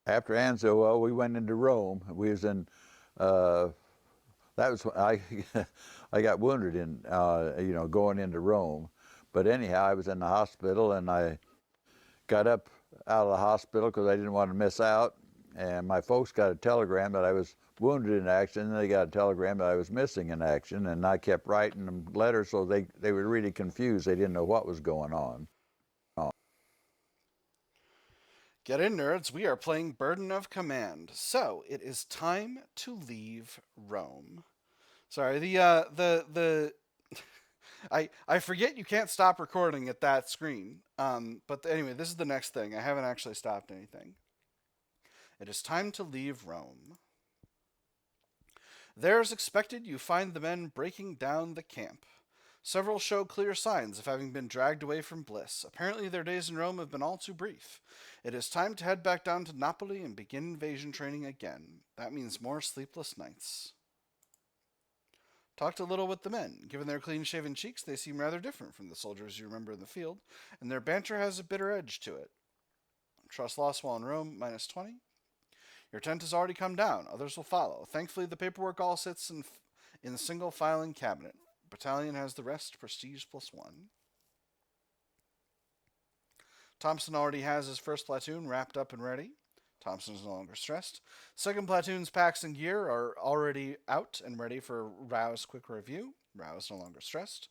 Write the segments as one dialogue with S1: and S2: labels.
S1: After Anzo, well, we went into Rome. We was in. Uh, that was when I I got wounded in going into Rome. But anyhow, I was in the hospital and I got up out of the hospital because I didn't want to miss out. And my folks got a telegram that I was wounded in action, and they got a telegram that I was missing in action. And I kept writing them letters, so they were really confused. They didn't know what was going on.
S2: Get in, nerds. We are playing Burden of Command. So, it is time to leave Rome. Sorry, I forget you can't stop recording at that screen. But anyway, this is the next thing. I haven't actually stopped anything. It is time to leave Rome. There, as expected, you find the men breaking down the camp. Several show clear signs of having been dragged away from bliss. Apparently, their days in Rome have been all too brief. It is time to head back down to Napoli and begin invasion training again. That means more sleepless nights. Talked a little with the men. Given their clean shaven cheeks, they seem rather different from the soldiers you remember in the field, and their banter has a bitter edge to it. Trust loss while in Rome, minus 20. Your tent has already come down. Others will follow. Thankfully, the paperwork all sits in a single filing cabinet. Battalion has the rest, prestige plus 1. Thompson already has his first platoon wrapped up and ready. Thompson is no longer stressed. Second platoon's packs and gear are already out and ready for Rao's quick review. Rao is no longer stressed.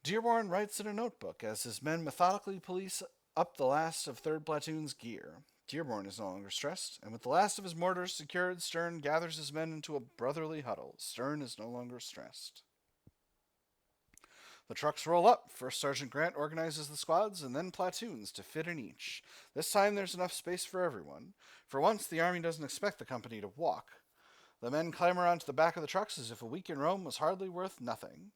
S2: Dearborn writes in a notebook as his men methodically police up the last of 3rd Platoon's gear. Dearborn is no longer stressed, and with the last of his mortars secured, Stern gathers his men into a brotherly huddle. Stern is no longer stressed. The trucks roll up. First Sergeant Grant organizes the squads and then platoons to fit in each. This time there's enough space for everyone. For once, the Army doesn't expect the company to walk. The men clamber onto the back of the trucks as if a week in Rome was hardly worth nothing.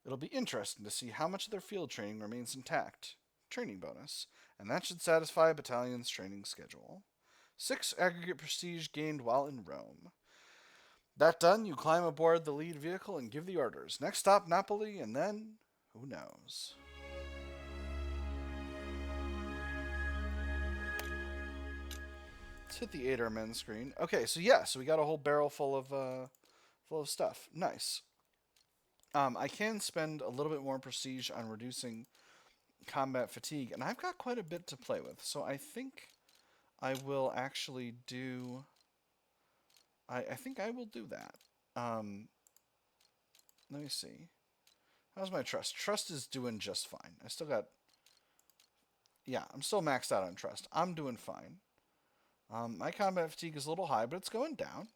S2: It'll be interesting to see how much of their field training remains intact. Training bonus, and that should satisfy a battalion's training schedule. 6 aggregate prestige gained while in Rome. That done, you climb aboard the lead vehicle and give the orders. Next stop, Napoli, and then, who knows? Let's hit the 8 men screen. Okay, so we got a whole barrel full of stuff. Nice. I can spend a little bit more prestige on reducing combat fatigue, and I've got quite a bit to play with. So I think I will actually do. I think I will do that. Um, Let me see. How's my trust? Trust is doing just fine. I still got. Yeah, I'm still maxed out on trust. I'm doing fine. My combat fatigue is a little high, but it's going down.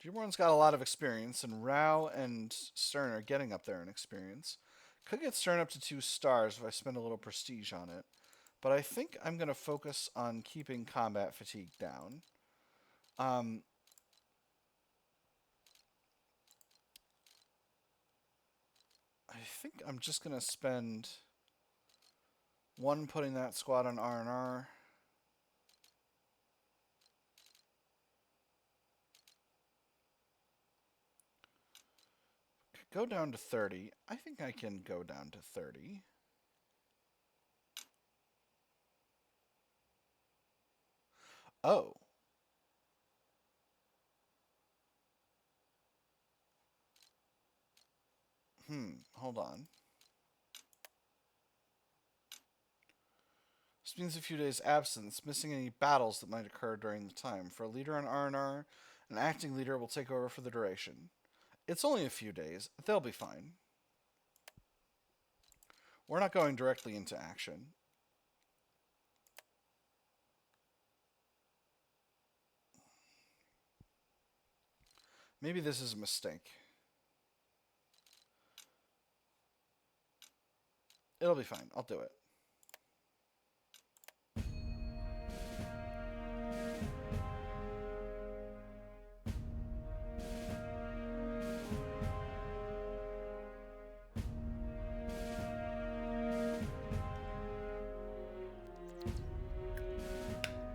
S2: Dearborn's got a lot of experience, and Rao and Stern are getting up there in experience. Could get Stern up to 2 stars if I spend a little prestige on it, but I think I'm going to focus on keeping combat fatigue down. Um, I think I'm just going to spend 1 putting that squad on R&R. Go down to 30. I think I can go down to 30. Oh. Hold on. This means a few days' absence, missing any battles that might occur during the time. For a leader on R&R, an acting leader will take over for the duration. It's only a few days. They'll be fine. We're not going directly into action. Maybe this is a mistake. It'll be fine. I'll do it.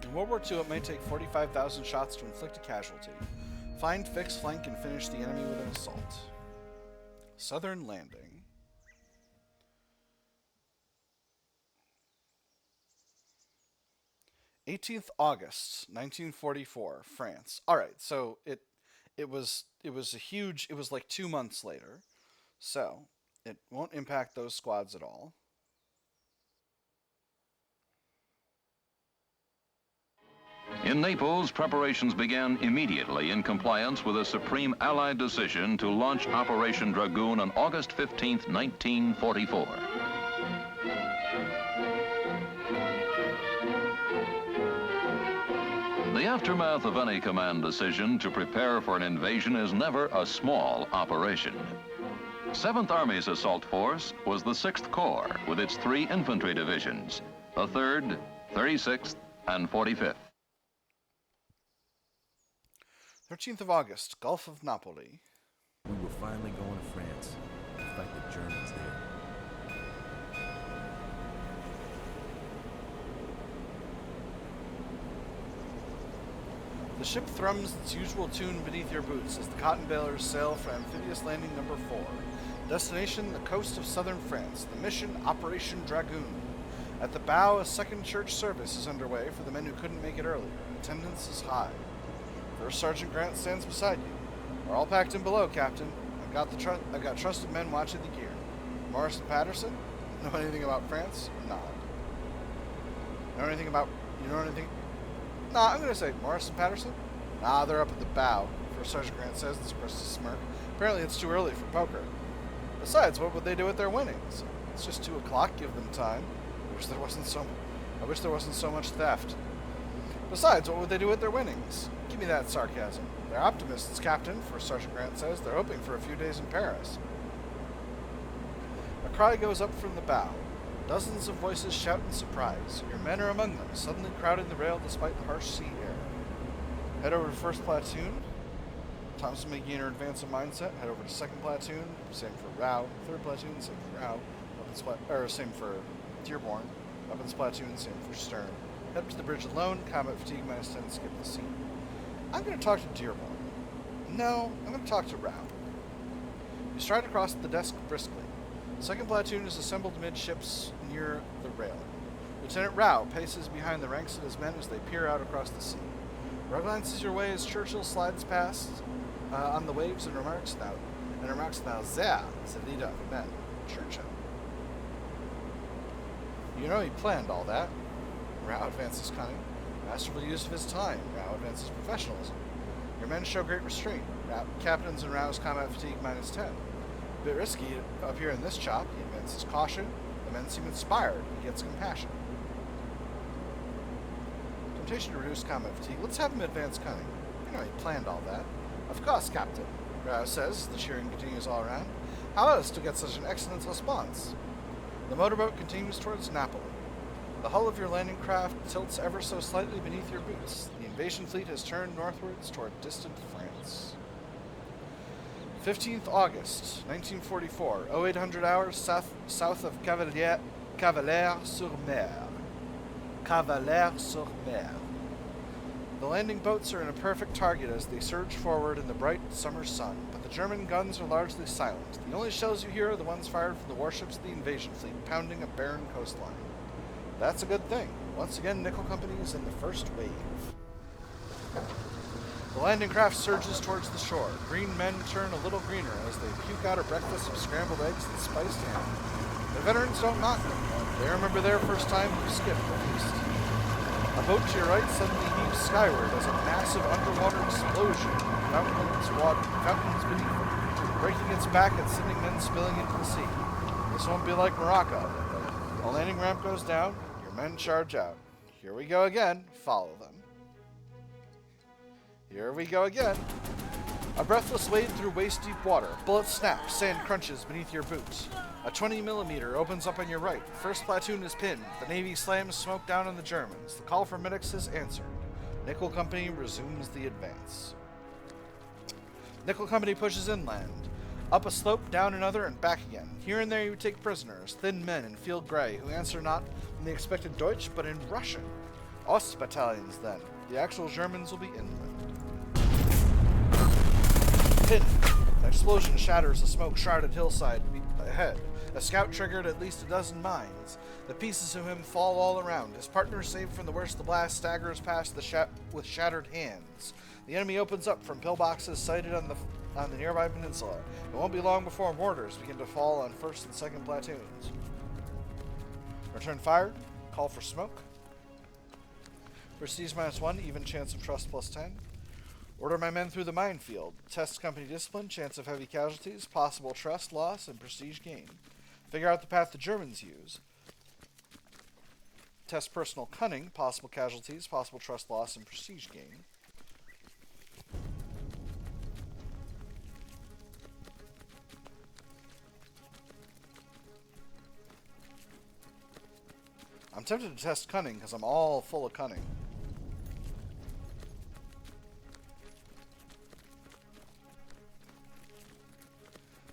S2: In World War II, it may take 45,000 shots to inflict a casualty. Find, fix, flank, and finish the enemy with an assault. Southern Landing. 18th August, 1944, France. All right, so it was a huge. It was like 2 months later, so it won't impact those squads at all.
S3: In Naples, preparations began immediately in compliance with a supreme Allied decision to launch Operation Dragoon on August 15, 1944. The aftermath of any command decision to prepare for an invasion is never a small operation. 7th Army's assault force was the 6th Corps with its 3 infantry divisions, the 3rd, 36th, and 45th.
S2: 13th of August, Gulf of Napoli.
S4: We were finally going to France to fight the Germans there.
S2: The ship thrums its usual tune beneath your boots as the Cottonbalers sail for amphibious landing number 4. Destination, the coast of southern France. The mission, Operation Dragoon. At the bow, a second church service is underway for the men who couldn't make it earlier. Attendance is high. First Sergeant Grant stands beside you. We're all packed in below, Captain. I've got trusted men watching the gear. Morrison Patterson? Know anything about France? Nod. You know anything? Nah, I'm gonna say Morrison Patterson? Nah, they're up at the bow. First Sergeant Grant says, and expresses a smirk. Apparently it's too early for poker. Besides, what would they do with their winnings? It's just 2 o'clock, give them time. I wish there wasn't so much theft. Besides, what would they do with their winnings? Give me that sarcasm. They're optimists, Captain, First Sergeant Grant says. They're hoping for a few days in Paris. A cry goes up from the bow. Dozens of voices shout in surprise. Your men are among them, suddenly crowding the rail despite the harsh sea air. Head over to 1st Platoon. Thompson McGeiner advance a mindset. Head over to 2nd Platoon. Same for Rao. 3rd Platoon, same for Rao. Same for Dearborn. Weapons Platoon, same for Stern. Head up to the bridge alone. Combat fatigue -10. Skip the scene. I'm going to talk to Dearborn. No, I'm going to talk to Rao. You stride across the desk briskly. 2nd Platoon is assembled amidships near the railing. Lieutenant Rao paces behind the ranks of his men as they peer out across the sea. Rao glances your way as Churchill slides past on the waves and remarks, now there, is the leader of the men. Churchill. You know he planned all that. Rao advances cunning. Masterful use of his time. Rao advances professionalism. Your men show great restraint. Captains and Rao's combat fatigue -10. A bit risky up here in this chop. He advances caution. The men seem inspired. He gets compassion. Temptation to reduce combat fatigue. Let's have him advance cunning. You know he planned all that. Of course, Captain, Rao says. The cheering continues all around. How else to get such an excellent response? The motorboat continues towards Napoli. The hull of your landing craft tilts ever so slightly beneath your boots. The invasion fleet has turned northwards toward distant France. 15th August, 1944, 0800 hours south of Cavalaire-sur-Mer. Cavalaire-sur-Mer. The landing boats are in a perfect target as they surge forward in the bright summer sun, but the German guns are largely silent. The only shells you hear are the ones fired from the warships of the invasion fleet, pounding a barren coastline. That's a good thing. Once again, Nickel Company is in the first wave. The landing craft surges towards the shore. Green men turn a little greener as they puke out a breakfast of scrambled eggs and spiced ham. The veterans don't knock them. They remember their first time you skipped, at least. A boat to your right suddenly heaves skyward as a massive underwater explosion fountains beneath it, breaking its back and sending men spilling into the sea. This won't be like Morocco. The landing ramp goes down. Your men charge out. Here we go again. Follow them. Here we go again. A breathless wade through waist-deep water. Bullets snap. Sand crunches beneath your boots. A 20mm opens up on your right. First Platoon is pinned. The Navy slams smoke down on the Germans. The call for medics is answered. Nickel Company resumes the advance. Nickel Company pushes inland. Up a slope, down another, and back again. Here and there you take prisoners, thin men in field gray, who answer not in the expected Deutsch, but in Russian. Ost battalions, then. The actual Germans will be inland. Pin. An explosion shatters the smoke-shrouded hillside ahead. A scout triggered at least a dozen mines. The pieces of him fall all around. His partner, saved from the worst of the blast, staggers past with shattered hands. The enemy opens up from pillboxes sighted on the nearby peninsula. It won't be long before mortars begin to fall on 1st and 2nd platoons. Return fire. Call for smoke. Prestige -1, even chance of trust +10. Order my men through the minefield. Test company discipline, chance of heavy casualties, possible trust loss, and prestige gain. Figure out the path the Germans use. Test personal cunning, possible casualties, possible trust loss, and prestige gain. I'm tempted to test cunning because I'm all full of cunning.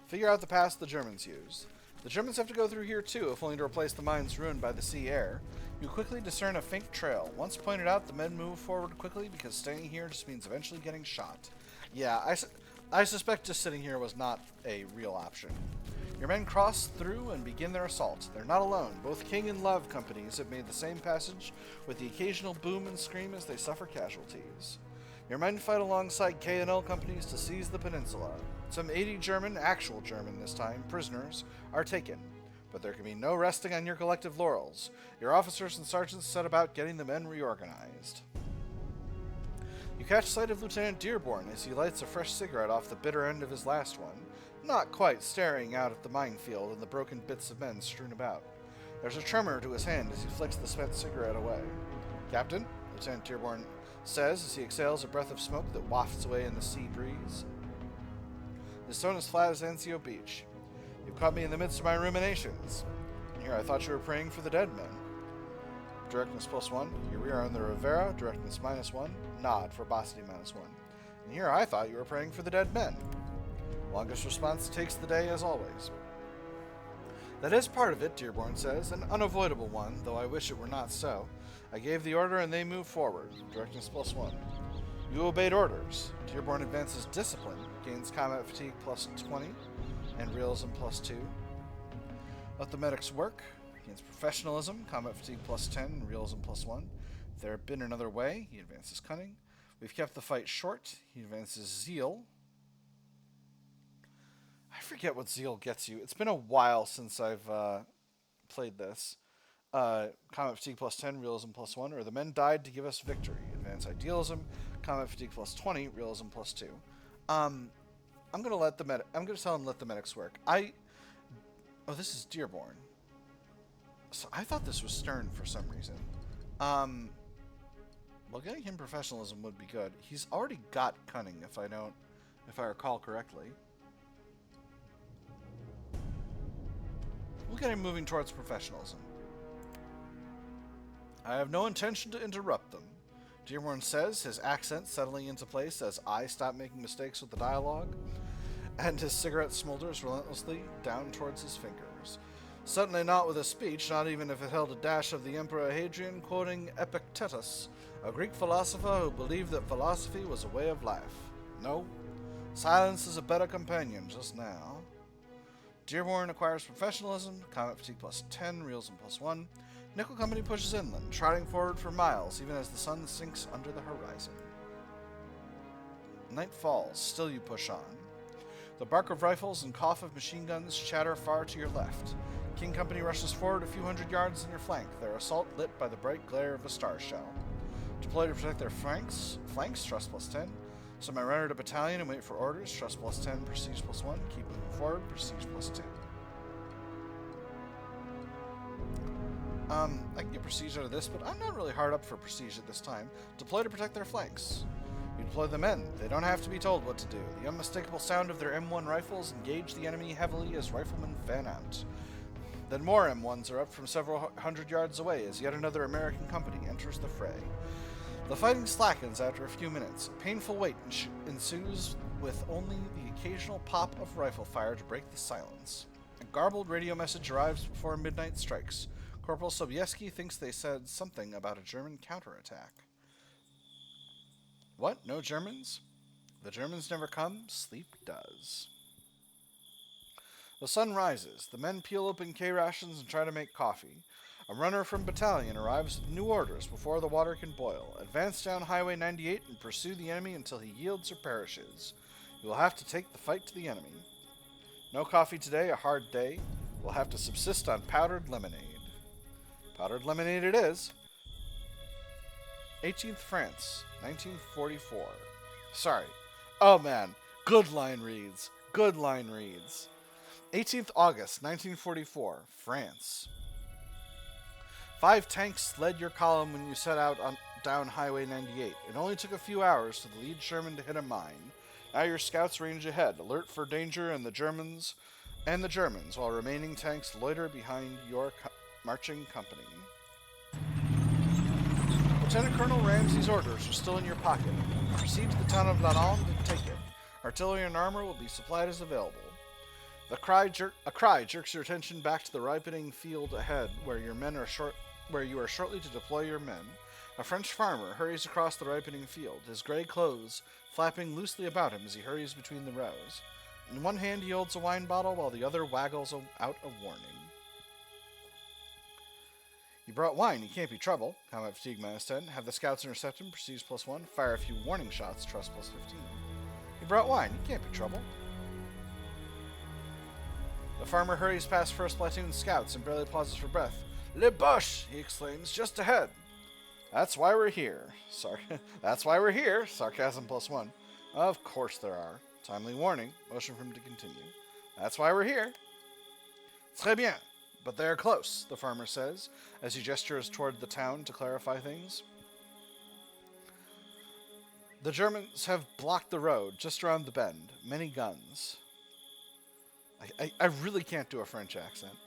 S2: Figure out the path the Germans use. The Germans have to go through here too, if only to replace the mines ruined by the sea air. You quickly discern a faint trail. Once pointed out, the men move forward quickly because staying here just means eventually getting shot. Yeah, I suspect just sitting here was not a real option. Your men cross through and begin their assault. They're not alone. Both King and Love companies have made the same passage, with the occasional boom and scream as they suffer casualties. Your men fight alongside K and L companies to seize the peninsula. Some 80 German, actual German this time, prisoners are taken. But there can be no resting on your collective laurels. Your officers and sergeants set about getting the men reorganized. You catch sight of Lieutenant Dearborn as he lights a fresh cigarette off the bitter end of his last one, not quite staring out at the minefield and the broken bits of men strewn about. There's a tremor to his hand as he flicks the spent cigarette away. Captain, Lieutenant Dearborn says as he exhales a breath of smoke that wafts away in the sea breeze. His tone is flat as Anzio Beach. You've caught me in the midst of my ruminations. Here I thought you were praying for the dead men. Directness +1. Here we are on the Rivera. Directness -1. Nod. Verbosity -1. And here I thought you were praying for the dead men. Longest response takes the day as always. That is part of it, Dearborn says, an unavoidable one, though I wish it were not so. I gave the order and they moved forward. Directness +1. You obeyed orders. Dearborn advances discipline, gains combat fatigue +20, and realism +2. Let the medics work. Gains professionalism, combat fatigue +10, and realism +1. If there had been another way, he advances cunning. We've kept the fight short. He advances zeal. I forget what zeal gets you. It's been a while since I've played this. Combat fatigue +10, realism +1, or the men died to give us victory. Advance idealism, combat fatigue +20, realism +2. I'm gonna tell him let the medics work. Oh, this is Dearborn. So I thought this was Stern for some reason. Well, getting him professionalism would be good. He's already got cunning, if I recall correctly. We'll get him moving towards professionalism. I have no intention to interrupt them, Dearborn says, his accent settling into place as I stop making mistakes with the dialogue, and his cigarette smolders relentlessly down towards his fingers. Certainly not with a speech, not even if it held a dash of the Emperor Hadrian quoting Epictetus, a Greek philosopher who believed that philosophy was a way of life. No, silence is a better companion just now. Dearborn acquires professionalism, combat fatigue +10, realism +1. Nickel Company pushes inland, trotting forward for miles, even as the sun sinks under the horizon. Night falls, still you push on. The bark of rifles and cough of machine guns chatter far to your left. King Company rushes forward a few hundred yards in your flank, their assault lit by the bright glare of a star shell. Deploy to protect their flanks, trust +10. So I run out a battalion and wait for orders, trust +10, prestige +1, keep moving forward, prestige +2. I can get prestige out of this, but I'm not really hard up for prestige at this time. Deploy to protect their flanks. You deploy the men. They don't have to be told what to do. The unmistakable sound of their M1 rifles engage the enemy heavily as riflemen fan out. Then more M1s are up from several hundred yards away as yet another American company enters the fray. The fighting slackens after a few minutes. A painful wait ensues with only the occasional pop of rifle fire to break the silence. A garbled radio message arrives before midnight strikes. Corporal Sobieski thinks they said something about a German counterattack. What? No Germans? The Germans never come, sleep does. The sun rises. The men peel open K-rations and try to make coffee. A runner from battalion arrives with new orders before the water can boil. Advance down Highway 98 and pursue the enemy until he yields or perishes. You will have to take the fight to the enemy. No coffee today, a hard day. We'll have to subsist on powdered lemonade. Powdered lemonade it is. 18th France, 1944. Sorry. Oh man, good line reads. Good line reads. 18th August, 1944, France. 5 tanks led your column when you set out down Highway 98. It only took a few hours for the lead Sherman to hit a mine. Now your scouts range ahead, alert for danger and the Germans, while remaining tanks loiter behind your marching company. Lieutenant Colonel Ramsey's orders are still in your pocket. Proceed to the town of Londe and take it. Artillery and armor will be supplied as available. A cry jerks your attention back to the ripening field ahead, where you are shortly to deploy your men. A French farmer hurries across the ripening field, his gray clothes flapping loosely about him as he hurries between the rows. In one hand he holds a wine bottle, while the other waggles out a warning. You brought wine, you can't be trouble. Combat fatigue -10. Have the scouts intercept him, prestige +1. Fire a few warning shots, trust +15. You brought wine, you can't be trouble. The farmer hurries past first platoon scouts and barely pauses for breath. Le Boche, he exclaims, just ahead. That's why we're here. That's why we're here. Sarcasm +1. Of course there are. Timely warning. Motion for him to continue. That's why we're here. Très bien. But they are close, the farmer says, as he gestures toward the town to clarify things. The Germans have blocked the road just around the bend. Many guns. I really can't do a French accent.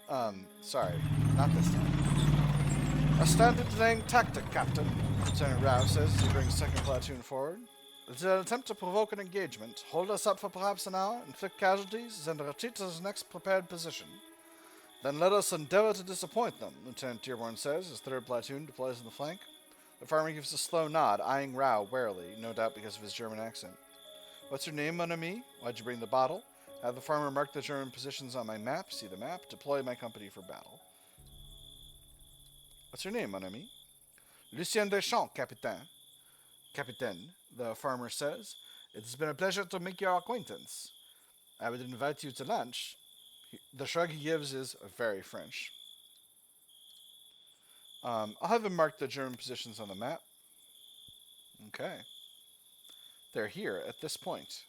S2: Sorry. Not this time. A standard delaying tactic, Captain, Lieutenant Rao says as he brings second platoon forward. It's an attempt to provoke an engagement, hold us up for perhaps an hour, inflict casualties, then retreat to the next prepared position. Then let us endeavor to disappoint them, Lieutenant Dearborn says as third platoon deploys in the flank. The farmer gives a slow nod, eyeing Rao warily, no doubt because of his German accent. What's your name, mon ami? Why'd you bring the bottle? Have the farmer mark the German positions on my map, see the map, deploy my company for battle. What's your name, mon ami? Lucien Deschamps, Capitaine. Capitaine, the farmer says. It has been a pleasure to make your acquaintance. I would invite you to lunch. The shrug he gives is very French. I'll have him mark the German positions on the map. Okay. They're here at this point.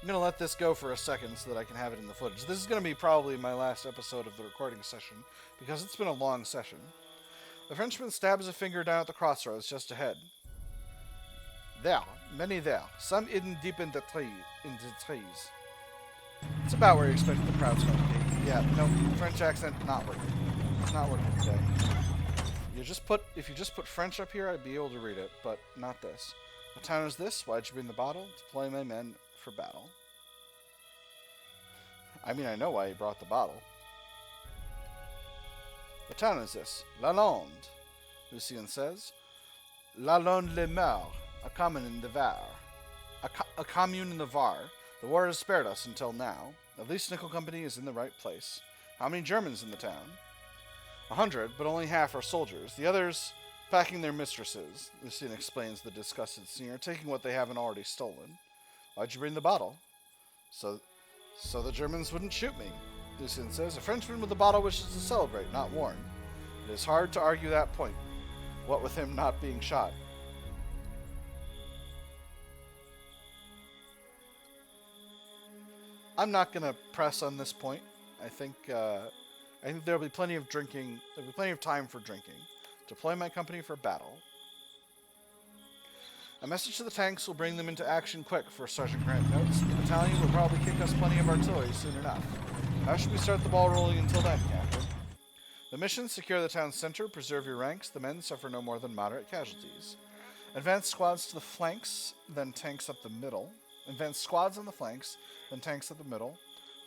S2: I'm going to let this go for a second so that I can have it in the footage. This is going to be probably my last episode of the recording session because it's been a long session. The Frenchman stabs a finger down at the crossroads just ahead. There, many there, some hidden deep in the trees. It's about where you expect the crowd's going to be. Yeah, no, French accent not working. It's not working today. If you just put French up here, I'd be able to read it, but not this. What town is this? Why'd you bring the bottle? Deploy my men for battle. I mean, I know why he brought the bottle. What town is this? La Londe, Lucien says. La Londe-les-Meurs, a commune in the Var. A commune in the Var. The war has spared us until now. At least Nickel Company is in the right place. How many Germans in the town? 100, but only half are soldiers. The others packing their mistresses, Lucien explains the disgusted sneer, taking what they haven't already stolen. Why'd you bring the bottle? So the Germans wouldn't shoot me, Lucien says. A Frenchman with a bottle wishes to celebrate, not warn. It is hard to argue that point, what with him not being shot. I'm not going to press on this point. I think there'll be plenty of drinking. There'll be plenty of time for drinking. Deploy my company for battle. A message to the tanks will bring them into action quick, First Sergeant Grant notes. The battalion will probably kick us plenty of artillery soon enough. How should we start the ball rolling until then, Captain? The mission, secure the town's center, preserve your ranks. The men suffer no more than moderate casualties. Advance squads to the flanks, then tanks up the middle. Advance squads on the flanks, then tanks up the middle.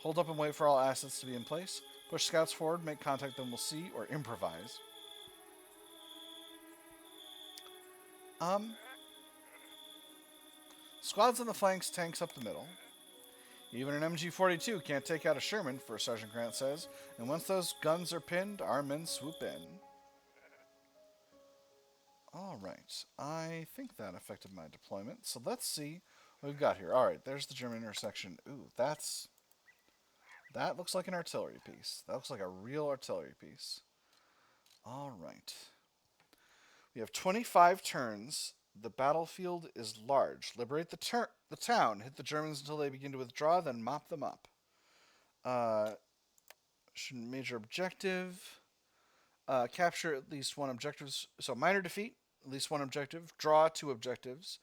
S2: Hold up and wait for all assets to be in place. Push scouts forward, make contact, then we'll see, or improvise. Squads on the flanks, tanks up the middle. Even an MG-42 can't take out a Sherman, First Sergeant Grant says, and once those guns are pinned, our men swoop in. Alright, I think that affected my deployment, so let's see what we've got here. Alright, there's the German intersection. Ooh, that looks like an artillery piece. That looks like a real artillery piece. Alright. We have 25 turns. The battlefield is large. Liberate the town. Hit the Germans until they begin to withdraw, then mop them up. Major objective. Capture at least one objective. So minor defeat, at least one objective. Draw 2 objectives.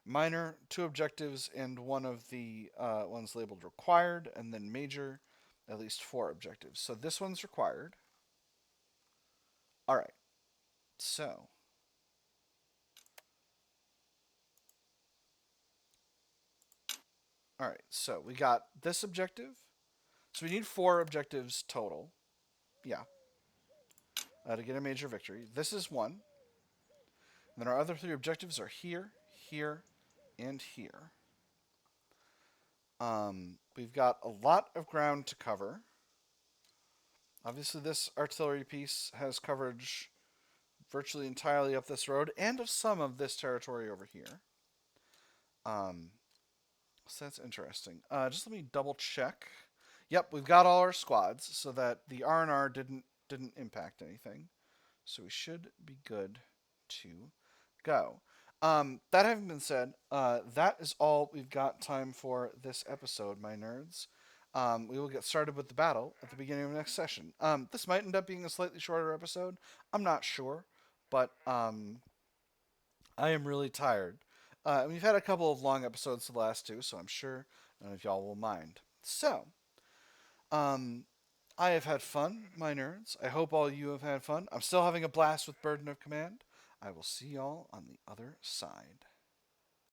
S2: Minor, 2 objectives and one of the ones labeled required. And then major, at least 4 objectives. So this one's required. Alright. So Alright, so we got this objective. So we need 4 objectives total. Yeah. To get a major victory. This is 1. And then our other 3 objectives are here, here, and here. We've got a lot of ground to cover. Obviously, this artillery piece has coverage virtually entirely up this road and of some of this territory over here. So that's interesting. Just let me double check. Yep, we've got all our squads so that the R&R didn't impact anything. So we should be good to go. That having been said, that is all we've got time for this episode, my nerds. We will get started with the battle at the beginning of the next session. This might end up being a slightly shorter episode. I'm not sure, but I am really tired. We've had a couple of long episodes the last 2, so I'm sure none of y'all will mind. So, I have had fun, my nerds. I hope all you have had fun. I'm still having a blast with Burden of Command. I will see y'all on the other side.